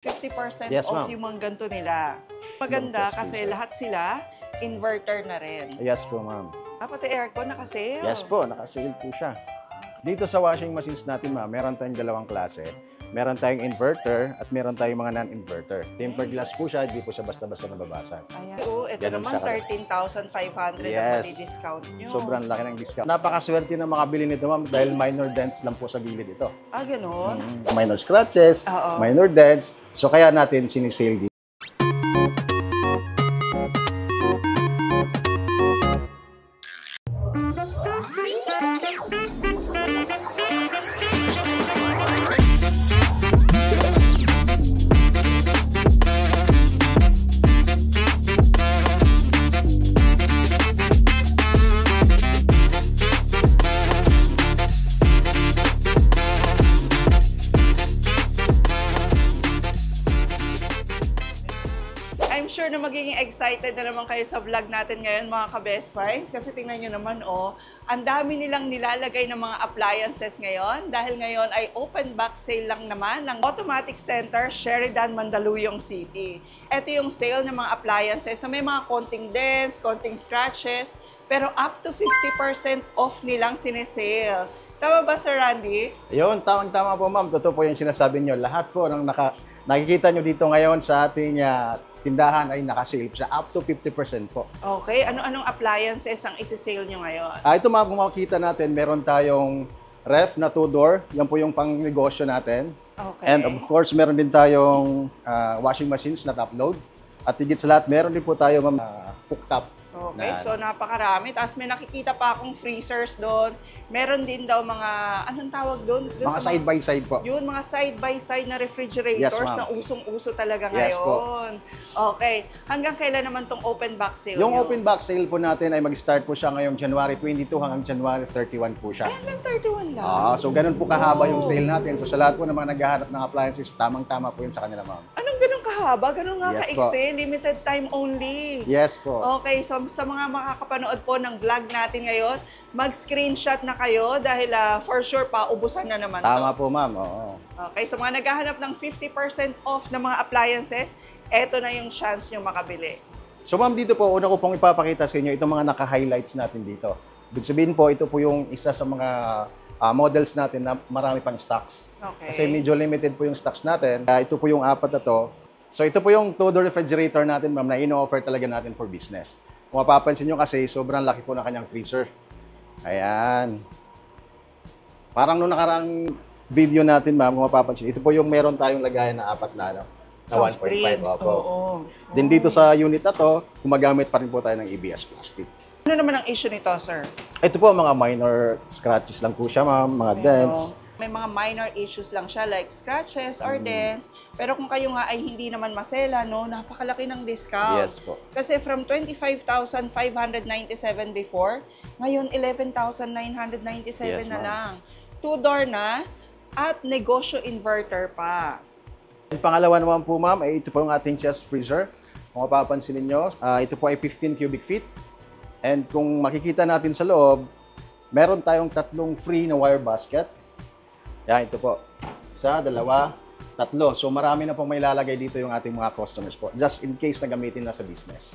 50% Yes, off ma'am. yung mga ganito nila. Maganda kasi lahat sila inverter na rin. Yes po, ma'am. Pati aircon naka-sale. Yes po, naka-sale po siya. Dito sa washing machines natin, ma'am, meron tayong dalawang klase. Meron tayong inverter at meron tayong mga non-inverter. Tempered glass po siya, hindi po siya basta-basta nababasag. Ayan. Oo, ito Ganun naman siya 13,500 Yes. ang mali-discount nyo. Sobrang laki ng discount. Napakaswerte na makabili nito, ma'am, dahil minor dents lang po sa gilid ito. Ganon? Minor scratches, Oo. minor dents. So kaya natin sinisale dito. I'm sure na magiging excited na naman kayo sa vlog natin ngayon, mga ka-best finds. Kasi tingnan nyo naman, ang dami nilang nilalagay ng mga appliances ngayon. Dahil ngayon ay open box sale lang naman ng Automatic Center, Sheridan, Mandaluyong City. Ito yung sale ng mga appliances na may mga konting dents, konting scratches, pero up to 50% off nilang sinesale. Tama ba, Sir Randy? Yun, tama po, ma'am. Totoo po yung sinasabi nyo. Lahat po ng nakikita nyo dito ngayon sa ating tindahan ay naka-sale siya. Up to 50% po. Okay, ano-anong appliances ang isi-sale nyo ngayon? Ito, ma'am, kung makikita natin, meron tayong ref na 2-door. Yan po yung pang-negosyo natin. Okay. And of course, meron din tayong washing machines na top load. At higit sa lahat, meron din po tayo, ma'am, cooktop. Okay, so napakarami. Tapos may nakikita pa akong freezers doon. Meron din daw mga, anong tawag doon? Mga side-by-side po. Yun, mga side-by-side na refrigerators Yes, ma'am. na usong-uso talaga Yes, ngayon. Okay. Hanggang kailan naman tong open box sale Yung nyo? open box sale po natin ay mag-start po siya ngayong January 22 hanggang January 31 po siya. Ay, hanggang 31 lang. So ganun po kahaba yung sale natin. So sa lahat po ng mga naghahanap ng appliances, tamang-tama po yun sa kanila, ma'am. Anong ganun kahaba? Ganun nga Yes po. ka-excel. Limited time only. Yes po. Okay, so sa mga makakapanood po ng vlog natin ngayon, mag-screenshot na kayo dahil for sure paubusan na naman Tama to. po, ma'am. Oo. Okay, sa mga naghahanap ng 50% off ng mga appliances, eto na yung chance nyo makabili. So ma'am, dito po, una ko pong ipapakita sa inyo itong mga naka-highlights natin dito. Ibig sabihin po, ito po yung isa sa mga models natin na marami pang stocks. Okay. Kasi medyo limited po yung stocks natin. Ito po yung apat na to. So ito po yung 2-door refrigerator natin, ma'am, na ino-offer talaga natin for business. Kung mapapansin nyo kasi, sobrang laki po ng kanyang freezer. Ayan. Parang nung nakaraang video natin, ma'am, kung mapapansin, ito po yung meron tayong lagayan na apat na, na Soft 1.5. drinks, Opo. oo. Then dito sa unit na to, gumagamit pa rin po tayo ng ABS plastic. Ano naman ang issue nito, sir? Ito po, mga minor scratches lang po siya, ma'am, mga dents. May mga minor issues lang siya like scratches or dents. Pero kung kayo nga ay hindi naman masela, no, napakalaki ng discount. Yes po. Kasi from 25,597 before, ngayon 11,997 Yes, na ma'am. lang. 2-door na at negosyo inverter pa. Yung pangalawa naman po, ma'am, ay ito po yung ating chest freezer. Kung mapapansin niyo, ito po ay 15 cubic feet. And kung makikita natin sa loob, meron tayong tatlong free na wire basket. Yan, ito po. Isa, dalawa, tatlo. So marami na pong may lalagay dito yung ating mga customers po. Just in case na gamitin na sa business.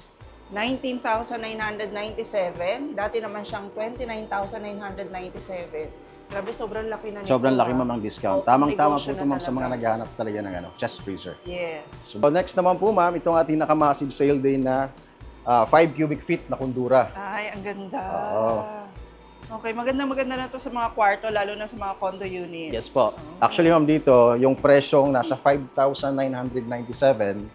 19,997. Dati naman siyang 29,997. Grabe, sobrang laki na nito. Sobrang laki, ma'am, ang discount. Oo, Tamang-tama negosyo po ito, na ma'am, sa mga talaga. naghahanap talaga ng chest freezer. Yes. So next naman po, ma'am, itong ating nakamassive sale day na 5 cubic feet na kundura. Ay, ang ganda. Oo. Okay, maganda na to sa mga kwarto, lalo na sa mga condo units. Yes po. Actually, ma'am, dito, yung presyong nasa 5,997,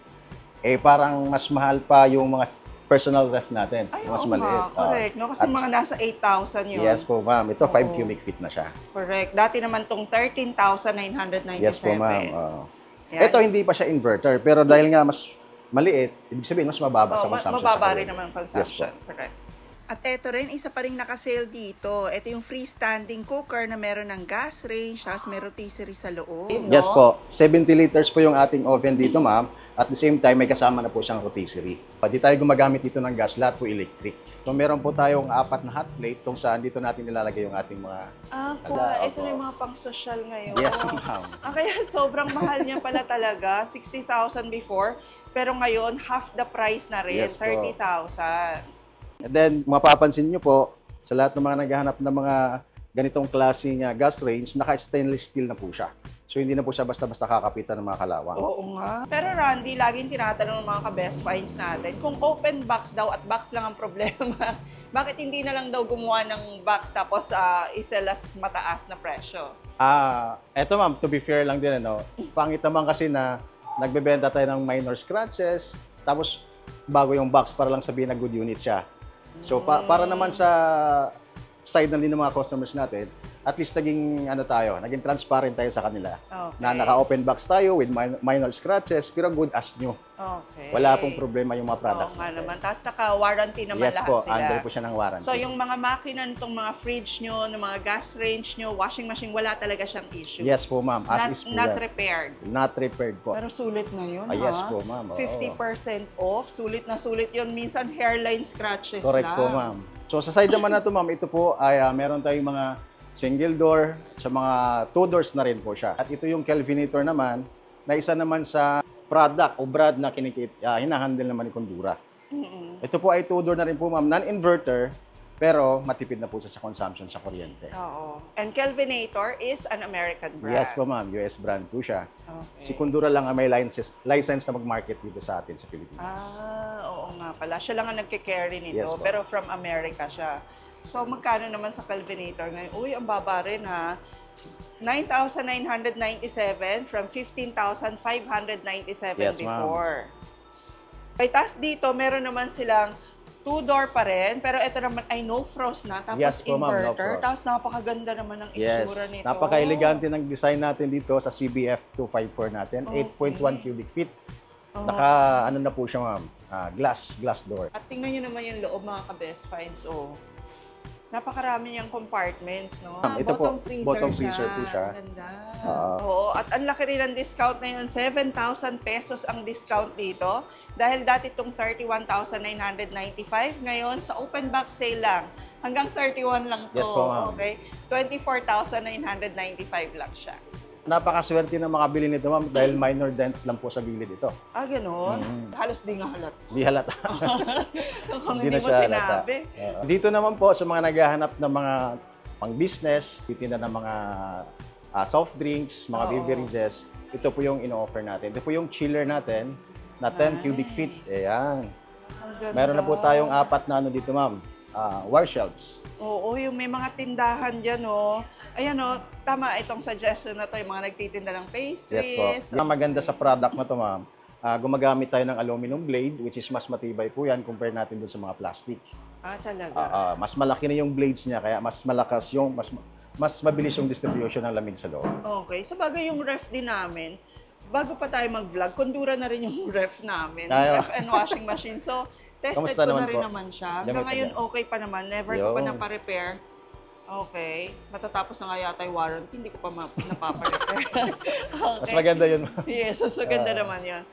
parang mas mahal pa yung mga personal ref natin. Ay, mas oo maliit. nga, correct. No? Kasi At- mga nasa 8,000 yun. Yes po, ma'am. Ito, 5 Oo. cubic feet na siya. Correct. Dati naman tong 13,997. Yes po, ma'am. Yan. Ito, hindi pa siya inverter. Pero dahil nga mas maliit, ibig sabihin, mas mababa sa consumption. Mababa sa rin kuryente. naman ang consumption. Yes po. Correct. At eto rin, isa pa rin nakasale dito. Ito yung freestanding cooker na meron ng gas range, tapos may rotisserie sa loob. Yes po. 70 liters po yung ating oven dito, ma'am. At the same time, may kasama na po siyang rotisserie. Di tayo gumagamit dito ng gas, lahat po electric. So meron po tayong 4 na hot plate kung saan dito natin nilalagay yung ating mga... Ito na yung mga pang-social ngayon. Yes, ma'am. Kaya sobrang mahal niya pala talaga, 60,000 before, pero ngayon, half the price na rin, Yes po. 30,000. And then, mapapansin nyo po, sa lahat ng mga naghahanap ng mga ganitong klaseng gas range, naka-stainless steel na po siya. So, hindi na po siya basta-basta kakapitan ng mga kalawang. Oo nga. Pero Randy, laging tinatanong ng mga ka-best finds natin, kung open box daw at box lang ang problema, bakit hindi na lang daw gumawa ng box tapos isell as mataas na presyo? Eto ma'am, to be fair lang din, ano, pangit naman kasi na nagbebenta tayo ng minor scratches, tapos bago yung box para lang sabihin na good unit siya. So, para naman sa side din ng mga customers natin, at least naging transparent tayo sa kanila. Okay. Na naka-open box tayo with minor scratches, pero good as new. Okay. Wala pong problema yung mga products Oo nga natin. naman. Tapos naka-warranty naman Yes lahat po, sila. under po siya ng warranty. So, yung mga makina nitong mga fridge nyo, ng mga gas range nyo, washing machine, wala talaga siyang issue. Yes po ma'am, as is po Not yan. repaired. Not repaired po. Pero sulit na yun, Yes po ma'am. Oo. 50% off. Sulit na sulit yun. Minsan hairline scratches Correct lang. po ma'am. So sa side naman na to ma'am, ito po ay meron tayong mga single door, sa mga 2 doors na rin po siya. At ito yung Kelvinator naman, na isa naman sa product o brand na hinahandle naman ni Condura. Ito po ay 2 door na rin po ma'am, non-inverter, pero matipid na po siya sa consumption sa kuryente. Oo. And Kelvinator is an American brand. Yes po ma'am, US brand po siya. Okay. Si Condura lang ang may license na mag-market dito sa atin sa Pilipinas. Oo nga pala. Siya lang ang nagke-carry nito, Yes po. pero from America siya. So, magkano naman sa Kelvinator ngayon? Uy, ang baba rin ha. 9,997 from 15,597 Yes, before. Okay, tas dito, meron naman silang 2-door pa rin, pero ito naman ay no frost na, tapos Yes po, ma'am, no inverter, frost. tapos napakaganda naman ng Yes, itsura nito. napaka-elegante ng design natin dito sa CBF 254 natin, Okay. 8.1 cubic feet. Oo. Na po siya ma'am, glass door. At tingnan nyo naman yung loob, mga ka-best finds. Napakarami niyang compartments, no? Ito po, bottom freezer po siya. Ang ganda. Oo. Oo, at ang laki rin ng discount na yun. 7,000 pesos ang discount dito. Dahil dati itong 31,995. Ngayon, sa open box sale lang. Hanggang 31 lang to. Yes po, ma'am. Okay? 24,995 lang siya. Napakaswerte na makabili nito ma'am dahil minor dents lang po sa gilid ito. Gano'n? Halos di nga halat. Hindi halata. Kung Hindi hindi na mo siya halata. sinabi. Dito naman po sa mga naghahanap ng mga pang-business, titinda ng mga soft drinks, mga Oo. beverages, ito po yung ino-offer natin. Ito po yung chiller natin na 10 cubic feet. Ayan. Ang ganda. Meron na po tayong 4 na dito ma'am, wire shelves. Oo, yung may mga tindahan dyan, oh. Ayan, oh, tama itong suggestion na to, yung mga nagtitinda ng pastries. Yes po. Ang maganda sa product na to ma'am, gumagamit tayo ng aluminum blade, which is mas matibay po yan compare natin dun sa mga plastic. Talaga. Mas malaki na yung blades niya, kaya mas malakas yung, mas mabilis yung distribution ng lamig sa loob. Okay, sa bagay yung ref din namin, bago pa tayo mag-vlog, Condura na rin yung ref namin. Tayo. Ref and washing machine. So, tested Kamusta ko na naman rin po? naman siya. Gamit Hanggang na ngayon, ba? okay pa naman. Never ko pa Yun. napa-repair. Okay. Matatapos na nga yata yung warranty, hindi ko pa napapa-repair. Okay. Mas maganda yun ma'am. Yes, so ganda naman yun.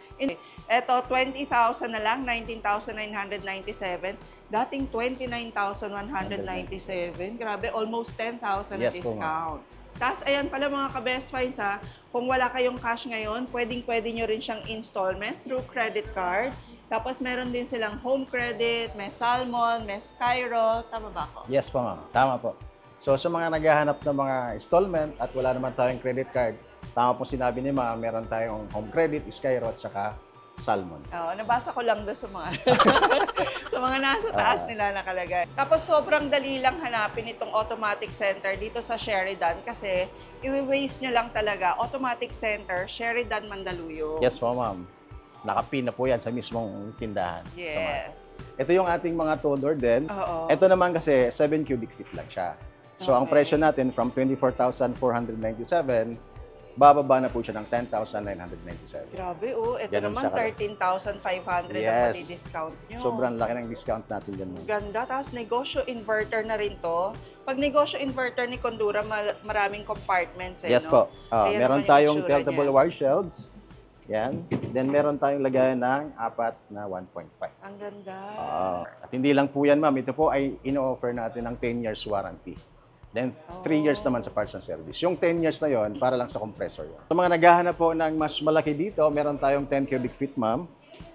Eto, 20,000 na lang, 19,997. Dating 29,197. Grabe, almost 10,000 na Yes po, discount. Tapos, ayan pala mga ka-best finds ha, kung wala kayong cash ngayon, pwedeng-pwede nyo rin siyang installment through credit card. Tapos, meron din silang home credit, may Salmon, may Skyro. Tama ba ako? Yes po ma'am, tama po. So sa mga naghahanap ng mga installment at wala naman tayong credit card, tama po sinabi ni ma'am, meron tayong home credit, Skyro at saka Salmon. Oo, nabasa ko lang doon sa mga sa mga nasa taas nila nakalagay. Tapos sobrang dali lang hanapin itong automatic center dito sa Sheridan kasi i-waste nyo lang talaga. Automatic center, Sheridan, Mandaluyong. Yes po ma'am. Nakapin na po yan sa mismong tindahan. Yes. Ito yung ating mga two-door din. Oo. Ito naman kasi 7 cubic feet lang siya. So ang Okay. presyo natin from 24,497, bababa na po siya ng 10,997. Grabe, oh. Ito Ganun naman, siya kalaki. 13,500 ang Yes. pati discount nyo. Sobrang laki ng discount natin dyan. ma'am. Ganda. Tapos negosyo inverter na rin to. Pag negosyo inverter ni Condura, maraming compartments. Yes no? po. Ayan Meron naman yung tayong itsura tiltable niya. wire shelves Yan. Then meron tayong lagayan ng 4 na 1.5. Ang ganda. At hindi lang po yan, ma'am. Ito po ay ino-offer natin ng 10 years warranty. Then, 3 years naman sa parts and service. Yung 10 years na yon para lang sa compressor yun. Sa mga naghahanap po ng mas malaki dito, meron tayong 10 cubic feet, ma'am.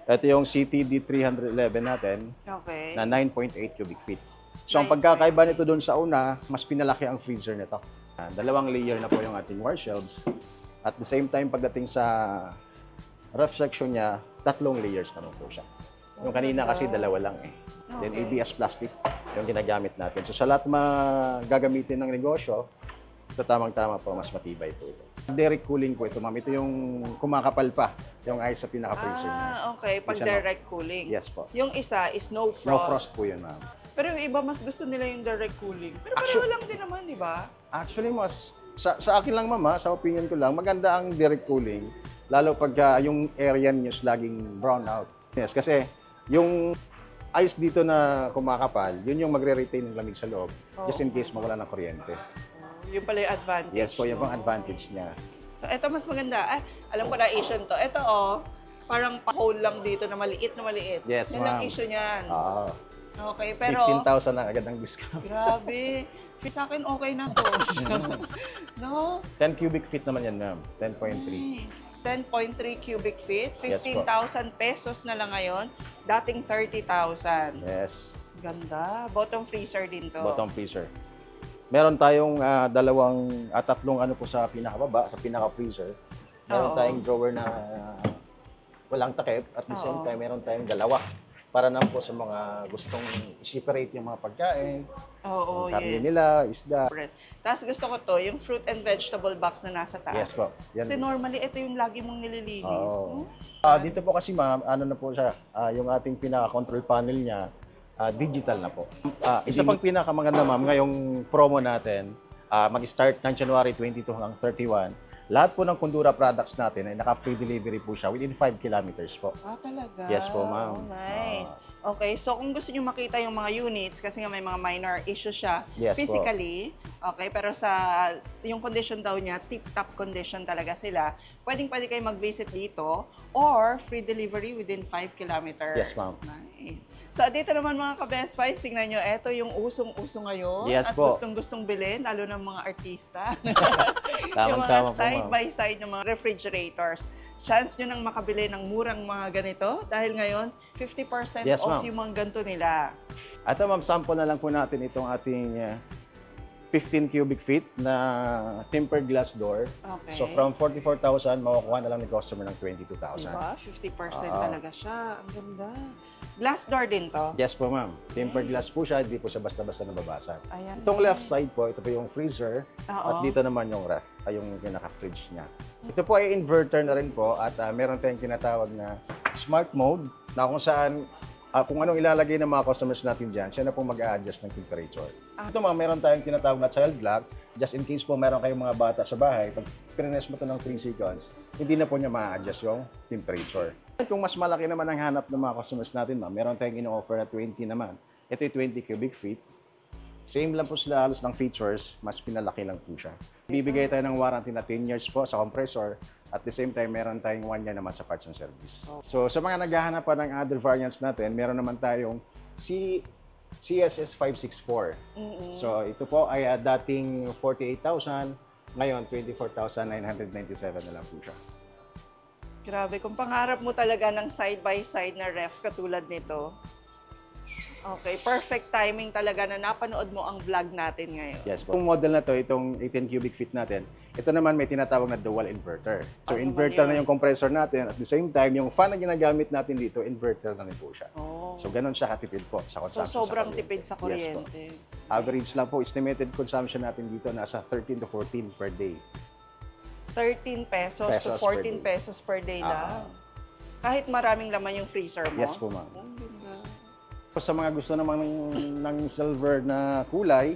Ito yung CTD 311 natin Okay. na 9.8 cubic feet. So, ang pagkakaiba nito doon sa una, mas pinalaki ang freezer nito. 2 layer na po yung ating war shelves. At the same time, pagdating sa ref section niya, 3 layers naman po siya. Yung kanina kasi 2 lang eh. Then ABS plastic yung ginagamit natin. So sa lahat gagamitin ng negosyo, ito tamang-tama po, mas matibay po ito. Direct cooling po ito, ma'am. Ito yung kumakapal pa, yung ice sa pinaka-freezer niya. Okay. Pag Isa, no? direct cooling. Yes po. Yung isa is no frost. No frost po yun, ma'am. Pero yung iba, mas gusto nila yung direct cooling. Pero pareho lang din naman, di ba? Actually, mas sa akin lang, ma'am, sa opinion ko lang, maganda ang direct cooling, lalo pag yung area niyo is laging brown out. Yes, kasi yung ice dito na kumakapal, yun yung magre-retain ng lamig sa loob, just in case mawala ng kuryente. Yun pala yung advantage. Yes po, yun pong advantage niya. So, ito mas maganda. Alam ko na issue to. Ito, parang pa-hole lang dito na maliit na maliit. Yes, Yan ang ma'am. issue niyan. Oo. Okay, pero... 15,000 na agad ang discount. Grabe. Sa akin, okay na to. No? 10 cubic feet naman yan, ma'am. 10.3. Nice. 10.3 cubic feet. Yes po. 15,000 pesos na lang ngayon. Dating 30,000. Yes. Ganda. Bottom freezer din to. Bottom freezer. Meron tayong tatlong ano po sa pinakababa, sa pinaka-freezer. Meron Oo. tayong drawer na walang takip. At the same time, meron tayong dalawa. Para na po sa mga gustong i-separate yung mga pagkain, Oo, yung karne yes. nila, isda. Tapos gusto ko to, yung fruit and vegetable box na nasa taas. Yes po. Yan. Kasi normally, ito yung lagi mong nililinis. Oo. No? Dito po kasi, ma'am, ano na po siya, yung ating pinaka-control panel niya, digital na po. Isa pang pinakamaganda, ma'am, ngayong promo natin, mag-start ng January 22 hanggang 31, lahat po ng Kundura products natin ay naka-free delivery po siya within 5 kilometers po. Talaga? Yes po, ma'am. Oh, nice. Okay, so kung gusto nyo makita yung mga units, kasi nga may mga minor issues siya Yes po. physically, okay, pero sa yung condition daw niya, tip-top condition talaga sila, pwede kayo mag-visit dito or free delivery within 5 kilometers. Yes, ma'am. Nice. So, dito naman mga ka-Best Buys, tingnan nyo, ito yung usong-uso ngayon Yes at po. gustong-gustong bilhin, lalo ng mga artista. Tamang-tama Yung mga po, ma'am. side-by-side ng mga refrigerators. Chance nyo nang makabili ng murang mga ganito dahil ngayon, 50% Yes, off ma'am. yung mga ganito nila. Ito, ma'am, sample na lang po natin itong ating 15 cubic feet na tempered glass door. Okay. So, from 44,000, makukuha na lang ni customer ng 22,000. Diba? 50% talaga siya. Ang ganda. Glass door din to. Yes po, ma'am. Tempered glass po siya, hindi po siya basta-basta nababasag. Ayan. Itong left side po, ito po yung freezer. Oo. At dito naman yung ref, yung pinaka-fridge niya. Ito po ay inverter na rin po at meron tayong tinatawag na smart mode na kung saan kung anong ilalagay ng mga customers natin dyan, siya na po mag-a-adjust ng temperature. Ito ma'am, meron tayong tinatawag na child lock. Just in case po meron kayong mga bata sa bahay, pag pinress mo ito ng 3 seconds, hindi na po niya ma-adjust yung temperature. Kung mas malaki naman ang hanap ng mga customers natin, ma'am, meron tayong ino-offer na 20 naman. Ito yung 20 cubic feet. Same lang po sila halos ng features, mas pinalaki lang po siya. Bibigay tayo ng warranty na 10 years po sa compressor. At the same time, meron tayong 1 year naman sa parts and service. So, sa mga naghahanap pa ng other variants natin, meron naman tayong CSS 564. So, ito po ay dating 48,000, ngayon 24,997 na lang po siya. Grabe, kung pangarap mo talaga ng side-by-side na ref katulad nito, okay, perfect timing talaga na napanood mo ang vlog natin ngayon. Yes po. Yung model na to, itong 18 cubic feet natin, ito naman may tinatawag na dual inverter. So, Ano inverter naman na yung compressor natin. At the same time, yung fan na ginagamit natin dito, inverter na rin po siya. Oh. So, ganun siya katipid po sa So, consumption. sobrang sa tipid sa Yes po. kuryente. Average lang po, estimated consumption natin dito nasa 13 to 14 per day. 13 pesos, to Pesos per 14 day. pesos per day lang. Kahit maraming laman yung freezer mo. Yes po, ma'am. Ang ganda. Sa mga gusto naman ng silver na kulay,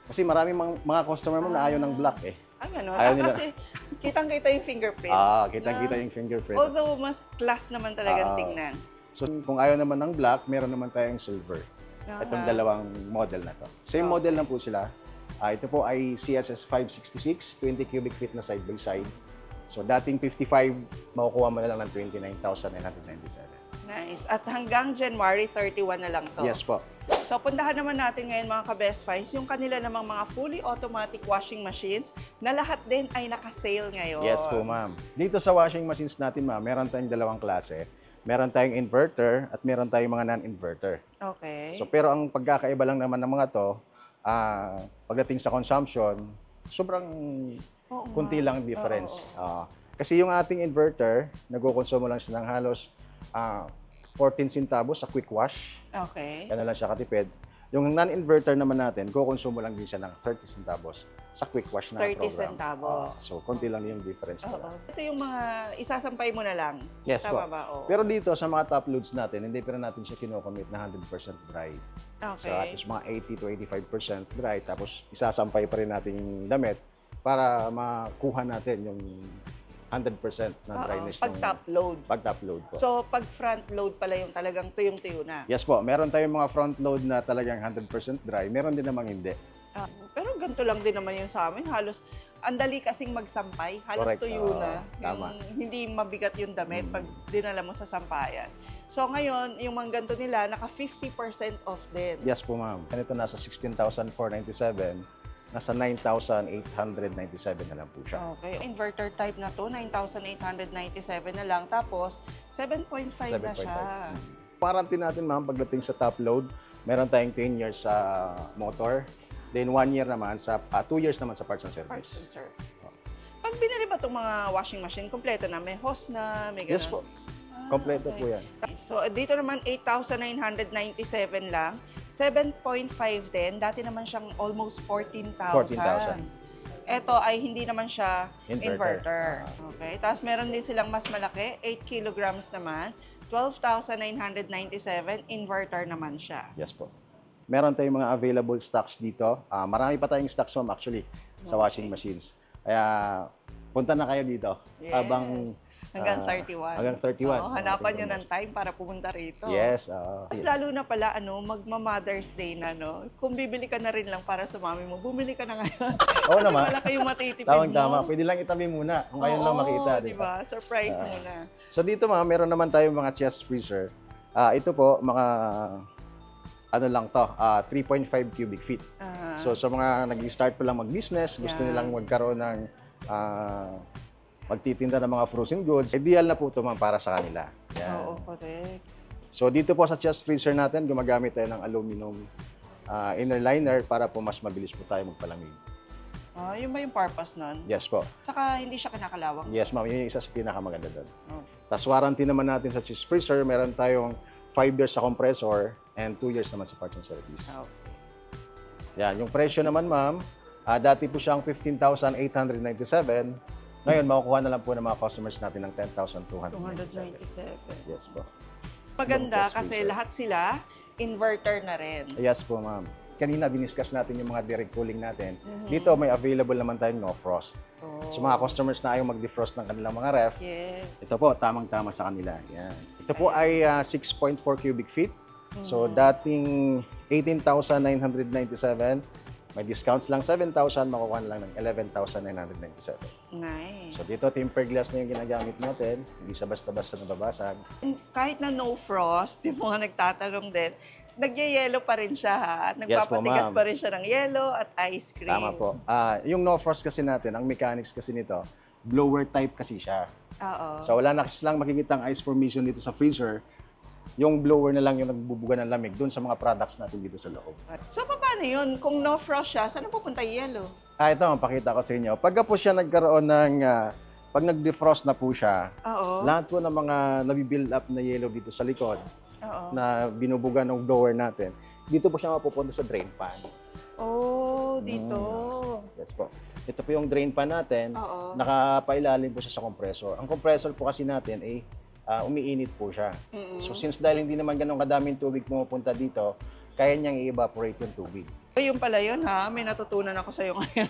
kasi maraming mga customer mo na ayaw ng black eh. Ay, gano'n. Ayaw nila. Kasi kitang-kita yung fingerprints. Kitang-kita yung fingerprint. Although, mas class naman talagang tingnan. So, kung ayaw naman ng black, meron naman tayong silver. Itong dalawang model na to. Same model lang po sila. Ito po ay CSS 566, 20 cubic feet na side by side. So dating 55, makukuha mo na lang ng 29,997. Nice. At hanggang January 31 na lang to. Yes po. So, puntahan naman natin ngayon mga ka-Best Finds, yung kanila namang mga fully automatic washing machines na lahat din ay naka-sale ngayon. Yes po, ma'am. Dito sa washing machines natin, ma'am, meron tayong dalawang klase. Meron tayong inverter at meron tayong mga non-inverter. Okay. So, pero ang pagkakaiba lang naman ng mga to, pagdating sa consumption, sobrang kunti lang difference. Kasi yung ating inverter, nagkukonsumo lang siya ng halos 14 centavos sa quick wash. Okay. Yan na lang siya katipid. Yung non-inverter naman natin, kukonsumo lang din siya ng 30 centavos sa quick wash na 30 program. centavos. So, konti lang yung difference nila. Ito yung mga isasampay mo na lang. Yes Tama po. ba? Oo. Pero dito sa mga top loads natin, hindi pa rin natin siya kinocommit na 100% dry. Okay. So at least mga 80 to 85% dry. Tapos isasampay pa rin natin yung damit para makuha natin yung 100% na dryness. Pag top load. Pag top load po. So, pag front load pala yung talagang tuyong-tuyo na. Yes po. Meron tayong mga front load na talagang 100% dry. Meron din namang hindi. Pero ganito lang din naman yung sa amin. Halos, ang dali kasing magsampay. Halos Correct. tuyo na. Tama. Hindi mabigat yung damit pag dinala mo sa sampayan. So ngayon, yung mga ganito nila, naka 50% off din. Yes po, ma'am. Ganito nasa 16,497. Nasa 9,897 na lang po siya. Okay. Inverter type na to, 9,897 na lang. Tapos, 7.5 na siya. Warranty natin, ma'am, pagdating sa top load, meron tayong 10 years sa motor. Then 1 year naman sa 2 years naman sa parts and service. Parts and service. Pag binili ba itong mga washing machine, kompleto na? May hose na, may ganun? Yes po. Kompleto po yan. So, dito naman 8,997 lang. 7.5 din. Dati naman siyang almost 14,000. 14,000. Ito ay hindi naman siya inverter. Inverter. Okay. Tapos meron din silang mas malaki, 8 kilograms naman. 12,997. Inverter naman siya. Yes po. Meron tayong mga available stocks dito. Marami pa tayong stocks, ma'am, actually, sa washing machines. Kaya, punta na kayo dito. Yes. Habang Hanggang 31. Hanggang 31. Hanapan nyo ng time para pumunta rito. Yes. Mas lalo na pala, magma-Mother's Day na, no? Kung bibili ka na rin lang para sa mami mo, bumili ka na ngayon. Oo naman. Wala kayong matitipid Tama. Pwede lang itabi muna. Kung ngayon lang makita. Diba? Surprise muna. So dito, ma'am, meron naman tayong mga chest freezer. Ito po, mga ano lang to, 3.5 cubic feet. So sa mga nag-start pa lang mag-business, gusto nilang magkaroon ng magtitinda ng mga frozen goods, ideal na po ito, ma'am, para sa kanila. Yan. Oo, correct. So dito po sa chest freezer natin, gumagamit tayo ng aluminum inner liner para po mas mabilis po tayo magpalamig. Yun ba yung purpose nun? Yes po. Saka hindi siya kinakalawang. Yes, ma'am. Yun yung isa sa pinakamaganda doon. Oh. Tapos warranty naman natin sa chest freezer, meron tayong 5 years sa compressor and 2 years naman sa parts and service. Okay. Yan. Yung presyo naman, ma'am, dati po siyang 15,897. Ngayon, makukuha na lang po ng mga customers natin ng 10,297. 297. Yes po. Maganda Chest kasi freezer. lahat sila inverter na rin. Yes po, ma'am. Kanina, diniscuss natin yung mga direct cooling natin. Dito, may available naman tayong no frost. So, mga customers na ayaw mag-defrost ng kanilang mga ref, Yes. ito po, tamang-tama sa kanila. Yan. Ito po ay 6.4 cubic feet. So, dating 18,997, may discounts lang 7,000, makukuha na lang ng 11,997. Nice. So, dito, tempered glass na yung ginagamit natin. Hindi siya basta-basta nababasag. Kahit na no frost, yung mga nagtatanong din, nagyayelo pa rin siya ha? At Yes po, nagpapatigas ma'am. pa rin siya ng yelo at ice cream. Tama po. Yung no frost kasi natin, ang mechanics kasi nito, blower type kasi siya. Oo. So, wala na kasi lang makikita ang ice formation dito sa freezer. Yung blower na lang yung nagbubuga ng lamig doon sa mga products natin dito sa loob. So, paano yun? Kung no frost siya, saan pupunta yung yelo? Ito, mapakita ko sa inyo. Pagka po siya nagkaroon ng, pag nag-defrost na po siya, Oo. lahat po ng mga nabibuild up na yellow dito sa likod, Oo. na binubuga ng blower natin, dito po siya mapupunta sa drain pan. Oh, dito. Yes po. Ito po yung drain pan natin, Oo. nakapailalim po siya sa compressor. Ang compressor po kasi natin ay umiinit po siya. So since dahil hindi naman ganun kadaming tubig pumupunta dito, kaya niyang i-evaporate yung tubig. Yung pala yun ha, may natutunan ako sa'yo ngayon.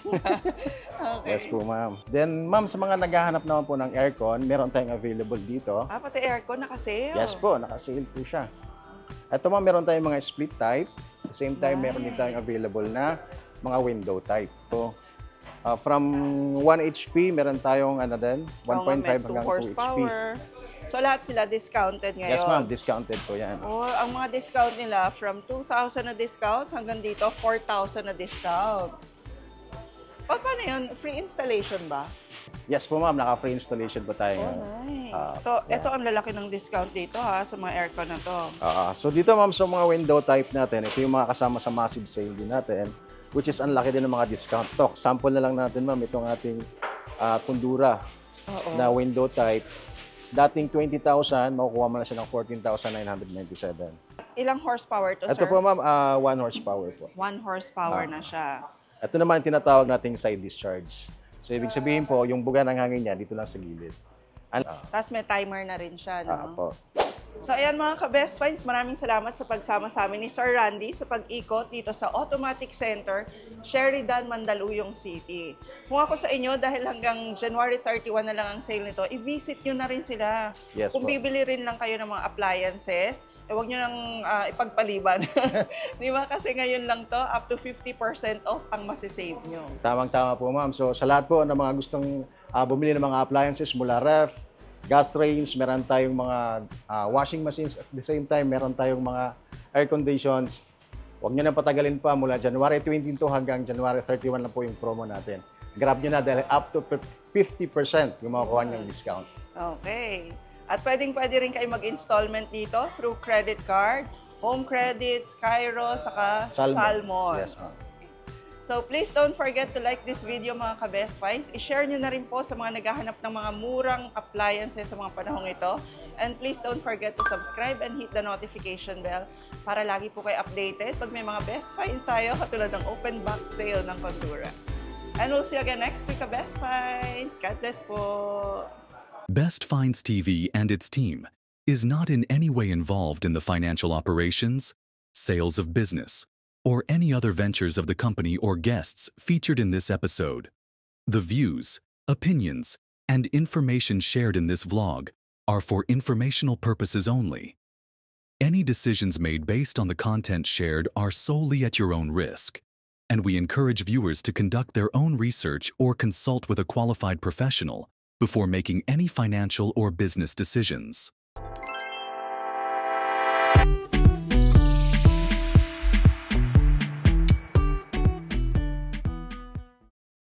Okay. Yes po, ma'am. Then, ma'am, sa mga naghahanap naman po ng aircon, meron tayong available dito. Pati aircon naka-sale. Yes po, naka-sale po siya. Ito, ma'am, meron tayong mga split type. At the same time, meron din tayong available na mga window type. So, From 1 HP, meron tayong ano din, Oo 1.5 nga, may 2 hanggang 2 HP. horsepower. So lahat sila discounted ngayon. Yes ma'am, discounted po yan. Oh, ang mga discount nila from 2,000 na discount hanggang dito 4,000 na discount. Paano yun? Free installation ba? Yes po ma'am, naka-free installation po tayo. Oh, ngayon. nice. So, ito ang lalaki ng discount dito ha, sa mga aircon na to. So dito ma'am, sa mga window type natin, ito yung mga kasama sa massive sale din natin, which is ang laki din ng mga discount. To, sample na lang natin ma'am, itong ating Kundura Oo. na window type. Dating 20,000, makukuha mo na siya ng 14,997. Ilang horsepower to, Ito sir? po ma'am, 1 horsepower po. 1 horsepower na siya. Ito naman tinatawag nating side discharge. So ibig sabihin po, yung buga ng hangin niya dito lang sa gilid. Tapos may timer na rin siya, no? Po. So ayan mga ka-Best Finds, maraming salamat sa pagsama sa amin ni Sir Randy sa pag-ikot dito sa Automatic Center, Sheridan, Mandaluyong City. Kung ako sa inyo, dahil hanggang January 31 na lang ang sale nito, i-visit nyo na rin sila. Yes Kung po. bibili rin lang kayo ng mga appliances, huwag nyo nang ipagpaliban. Di ba? Kasi ngayon lang to, up to 50% off ang masisave nyo. Tamang-tama po ma'am. So sa lahat po ng mga gustong bumili ng mga appliances mula ref, gas range, meron tayong mga washing machines. At the same time, meron tayong mga air conditions. Huwag nyo nang patagalin pa mula January 22 hanggang January 31 lang po yung promo natin. Grab nyo na dahil up to 50% yung makukuha niyong discounts. Okay. At pwede rin kayo mag-installment dito through credit card, home credit, Skyro, saka Salmon. Yes ma'am. So please don't forget to like this video mga ka-Best Finds. I-share nyo na rin po sa mga naghahanap ng mga murang appliances sa mga panahong ito. And please don't forget to subscribe and hit the notification bell para lagi po kayo updated pag may mga Best Finds tayo katulad ng open box sale ng Kundura. And we'll see you again next week, ka-Best Finds. God bless po! Best Finds TV and its team is not in any way involved in the financial operations, sales of business, or any other ventures of the company or guests featured in this episode. The views, opinions, and information shared in this vlog are for informational purposes only. Any decisions made based on the content shared are solely at your own risk, and we encourage viewers to conduct their own research or consult with a qualified professional before making any financial or business decisions.